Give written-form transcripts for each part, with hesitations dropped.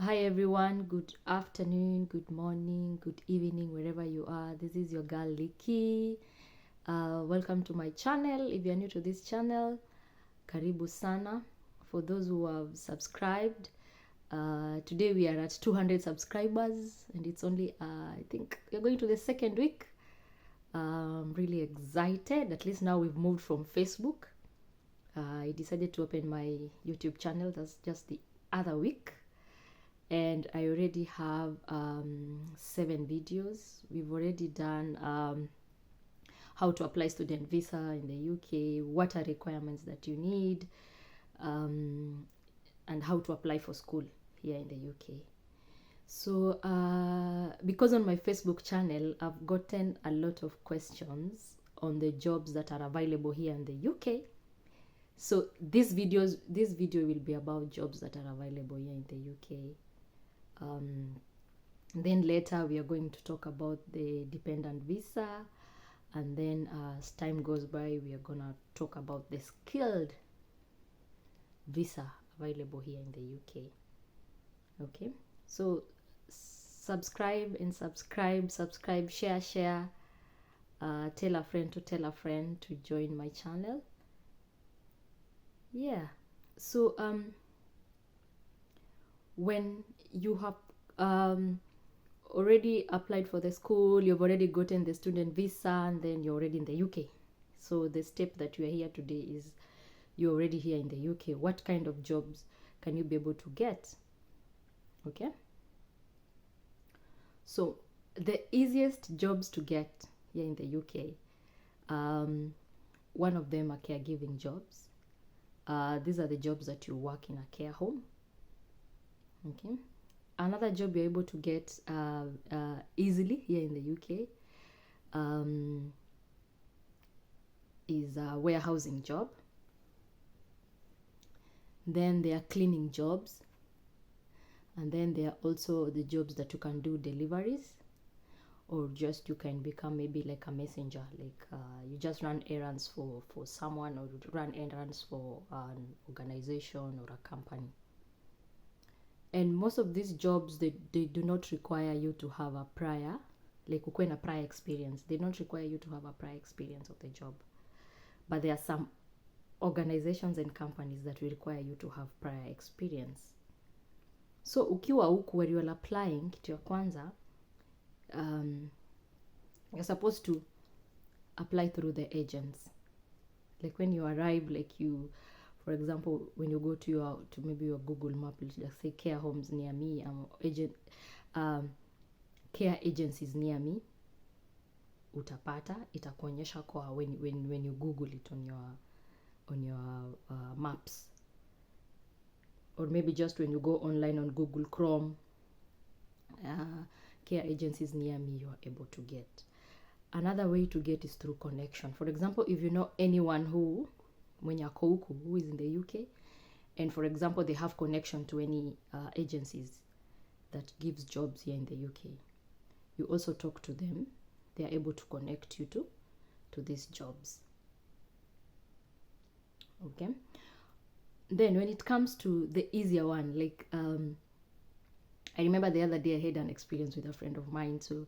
Hi everyone, good afternoon, good morning, good evening, wherever you are. This is your girl Liki. Welcome to my channel. If you are new to this channel, karibu sana. For those who have subscribed, today we are at 200 subscribers and it's only, I think we're going to the second week. I'm really excited. At least now we've moved from Facebook. I decided to open my YouTube channel. That's just the other week. And I already have 7 videos. We've already done how to apply student visa in the UK, what are requirements that you need, and how to apply for school here in the UK. So because on my Facebook channel, I've gotten a lot of questions on the jobs that are available here in the UK. So this video will be about jobs that are available here in the UK. Then later we are going to talk about the dependent visa, and then as time goes by we are gonna talk about the skilled visa available here in the UK. Okay, so subscribe, share, tell a friend to join my channel. Yeah, so when you have already applied for the school, you've already gotten the student visa, and then you're already in the UK. So the step that you are here today is you're already here in the UK. What kind of jobs can you be able to get? Okay, so the easiest jobs to get here in the UK, one of them are caregiving jobs. These are the jobs that you work in a care home. Okay, another job you're able to get easily here in the UK is a warehousing job. Then there are cleaning jobs, and then there are also the jobs that you can do deliveries, or just you can become maybe like a messenger, like you just run errands for someone, or run errands for an organization or a company. And most of these jobs, they do not require you to have a prior, like ukwe na prior experience. They don't require you to have a prior experience of the job, but there are some organizations and companies that will require you to have prior experience. So ukiwa huku where you are applying, kitu ya kwanza, you're supposed to apply through the agents. Like when you arrive, like you, for example, when you go to maybe your Google map, just say care homes near me, care agencies near me, utapata, itakuonyesha kwa when you Google it on your maps, or maybe just when you go online on Google Chrome, care agencies near me you are able to get. Another way to get is through connection. For example, if you know anyone who is in the UK, and for example they have connection to any agencies that gives jobs here in the UK, you also talk to them. They are able to connect you to these jobs. Okay, then when it comes to the easier one, like I remember the other day I had an experience with a friend of mine. So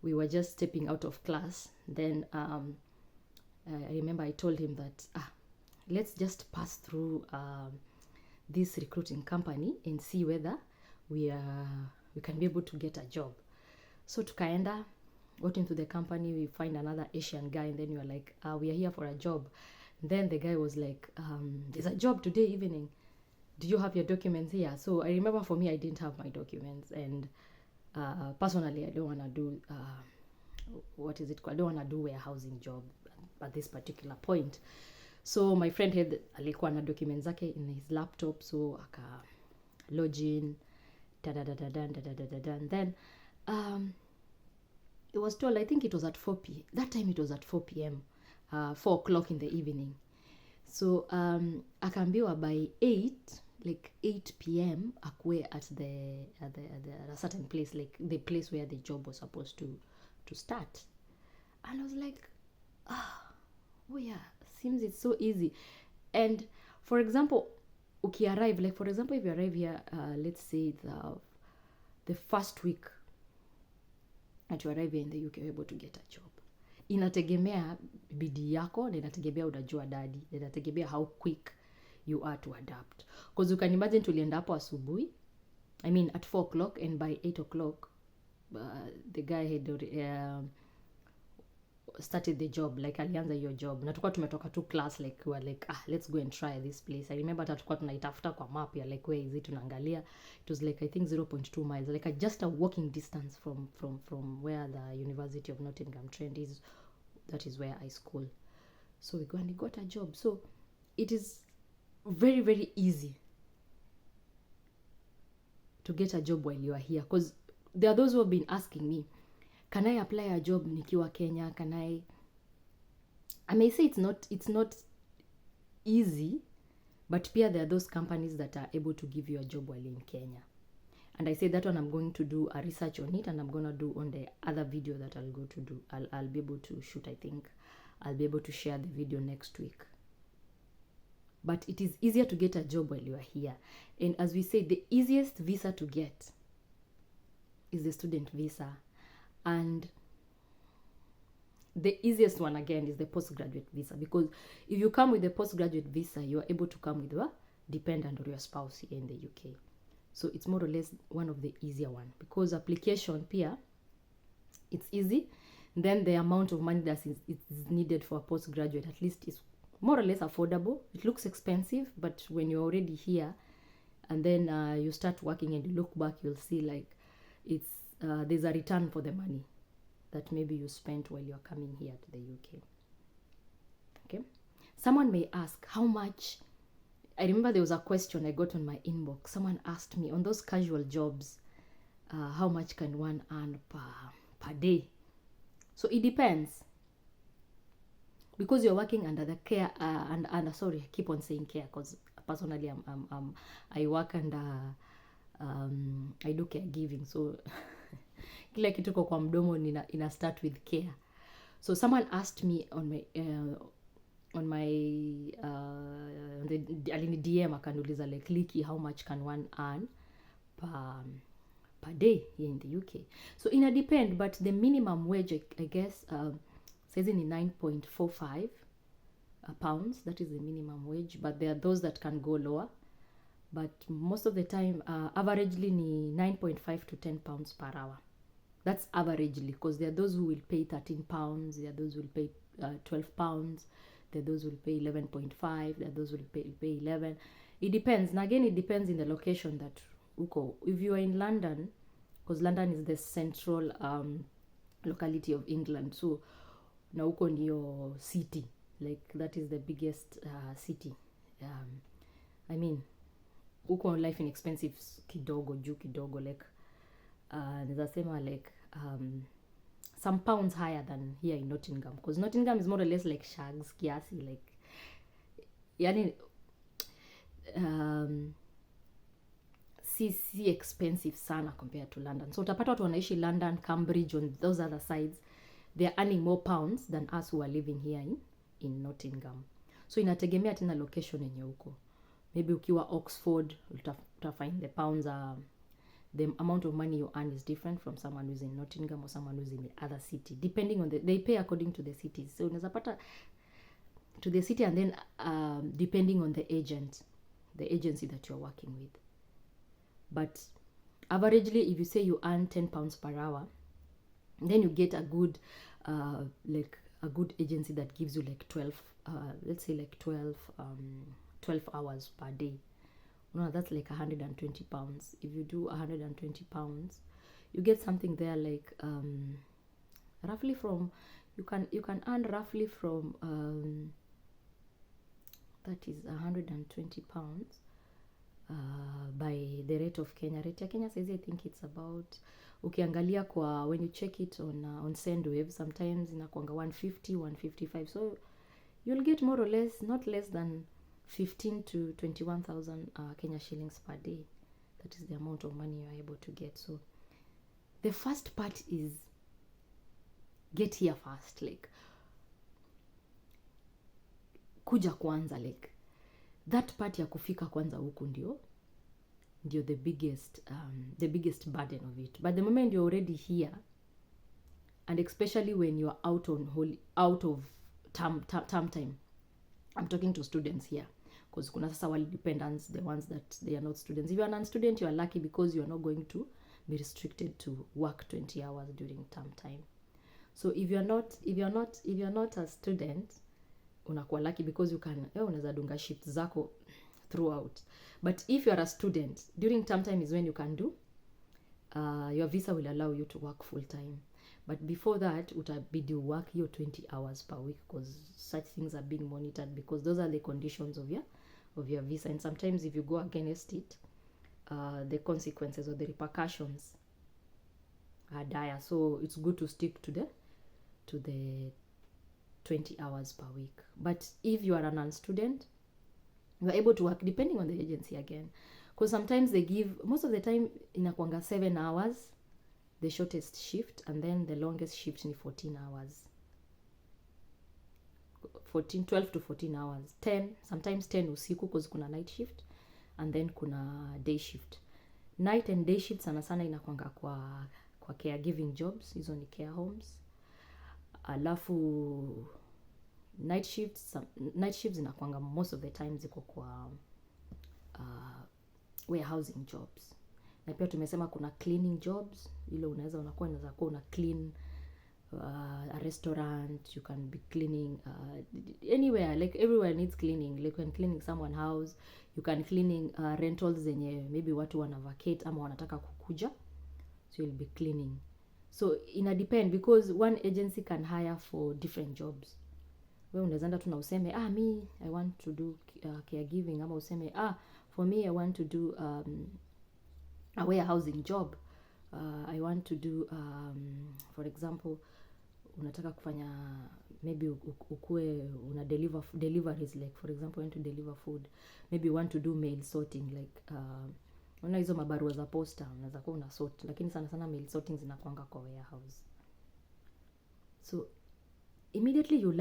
we were just stepping out of class. Then I remember I told him that let's just pass through this recruiting company and see whether we can be able to get a job. So tukaenda, got into the company, we find another Asian guy, and then we were like, we are here for a job. And then the guy was like, there's a job today evening. Do you have your documents here? So I remember for me, I didn't have my documents, and personally, I don't want to do what is it called? I don't want to do warehousing job at this particular point. So my friend had alikuwa na documents zake in his laptop, so aka login and then it was told, I think it was at 4 p.m. That time it was at 4 p.m. 4 o'clock in the evening. So akaambiwa by 8 p.m. akwe at a certain place, like the place where the job was supposed to start. And I was like, oh yeah, seems it's so easy. And for example, arrive, like for example, if you arrive here, let's say the first week that you arrive here in the UK, you're able to get a job. Inategemea bidii yako, na inategemea unajua dadi, na inategemea how quick you are to adapt. Because you can imagine tulienda hapo asubuhi, I mean at 4 o'clock, and by 8 o'clock the guy had started the job, like alianza your job, na tulikuwa tumetoka tu class, like we were like let's go and try this place. I remember that tulikuwa tunaitafuta kwa map ya like where is it, tunaangalia, it was like I think 0.2 miles, like just a walking distance from where the University of Nottingham Trent is. That is where I school. So we go and got a job. So it is very, very easy to get a job while you are here, because there are those who have been asking me, can I apply a job nikiwa Kenya? Can I may say it's not easy, but pia there are those companies that are able to give you a job while in Kenya. And I say that one, I'm going to do a research on it, and I'm going to do on the other video that I'll go to do. I'll be able to shoot, I think. I'll be able to share the video next week. But it is easier to get a job while you are here. And as we say, the easiest visa to get is the student visa. And the easiest one, again, is the postgraduate visa. Because if you come with the postgraduate visa, you are able to come with a dependent or your spouse here in the UK. So it's more or less one of the easier one, because application pia, it's easy. Then the amount of money that is needed for a postgraduate, at least, is more or less affordable. It looks expensive, but when you're already here and then you start working and you look back, you'll see like it's there's a return for the money that maybe you spent while you're coming here to the UK. Okay, someone may ask how much. I remember there was a question I got on my inbox. Someone asked me, on those casual jobs, how much can one earn per day? So it depends, because you're working under the care sorry, I keep on saying care, because personally I work under I do caregiving, so kila kitu kwa mdomo ina start with care. So someone asked me on my the DM akaniuliza like, Liki, how much can one earn per day here in the UK? So it depend, but the minimum wage, I guess, says in 9.45 pounds. That is the minimum wage, but there are those that can go lower. But most of the time, averagely ni 9.5 to 10 pounds per hour. That's averagely, because there are those who will pay 13 pounds, there are those who will pay 12 pounds, there are those who will pay 11.5, there are those who will pay 11. It depends. And again, it depends in the location that uko. If you are in London, because London is the central locality of England, so na uko ni your city, like that is the biggest city. I mean, uko life inexpensive kidogo, juu kidogo, like nizasema like some pounds higher than here in Nottingham, because Nottingham is more or less like shags kiasi, like yani si expensive sana compared to London. So utapata watu wanaishi London, Cambridge, on those other sides, they are earning more pounds than us who are living here in Nottingham. So inategemea tena location yenye uko. Maybe ukiwa Oxford, find the pounds the amount of money you earn is different from someone who's in Nottingham or someone who's in the other city, depending on they pay according to the cities. So unaweza pata to the city, and then depending on the agency that you're working with. But averagely, if you say you earn 10 pounds per hour, then you get a good like a good agency that gives you like 12 let's say like 12 hours per day. No, that's like 120 pounds. If you do 120 pounds, you get something there like roughly from you can earn roughly from that is 120 pounds by the rate of Kenya. Rate ya Kenya says I think it's about, ukiangalia kwa when you check it on Sendwave, sometimes inakuanga 150 155, so you'll get more or less, not less than 15 to 21,000 Kenya shillings per day. That is the amount of money you are able to get. So the first part is get here first, like kuja kwanza, like that part ya kufika kwanza huku ndio the biggest burden of it. But the moment you're already here, and especially when you're out of term time, I'm talking to students here, because kuna sasa wali dependents, the ones that they are not students. If you're a non-student, you are lucky because you are not going to be restricted to work 20 hours during term time. So if you're not a student, unakuwa lucky because you can unaweza dunga shift zako throughout. But if you are a student, during term time is when you can do your visa will allow you to work full time. But before that, utabidi work your 20 hours per week, because such things are being monitored, because those are the conditions of your visa. And sometimes if you go against it, the consequences or the repercussions are dire. So it's good to stick to the 20 hours per week. But if you are a non-student, you are able to work depending on the agency again, because sometimes they give, most of the time inakwanga 7 hours the shortest shift, and then the longest shift ni 14 hours, 12 to 14 hours, 10 sometimes 10 usiku, because kuna night shift and then kuna day shift. Night and day shift sana sana inakwanga kwa caregiving jobs, hizo ni care homes. Alafu night shifts inakwanga most of the time ziko kwa warehousing jobs. Na pia tumesema kuna cleaning jobs, ile unaweza kuwa una clean a restaurant, you can be cleaning anywhere, like everywhere needs cleaning. Like when cleaning someone's house, you can cleaning rentals zenye maybe watu wana vacate ama wanataka kukuja, so you'll be cleaning. So ina depend, because one agency can hire for different jobs. Wewe unaweza enda tu na useme me I want to do caregiving, ama useme for me I want to do a warehousing job. I want to do for example, unataka kufanya maybe ukue una deliveries, like for example you want to deliver food, maybe you want to do mail sorting, like una hizo mabarua za posta unaweza kuwa una sort, lakini sana sana mail sorting zinakuanga kwa warehouse. So immediately you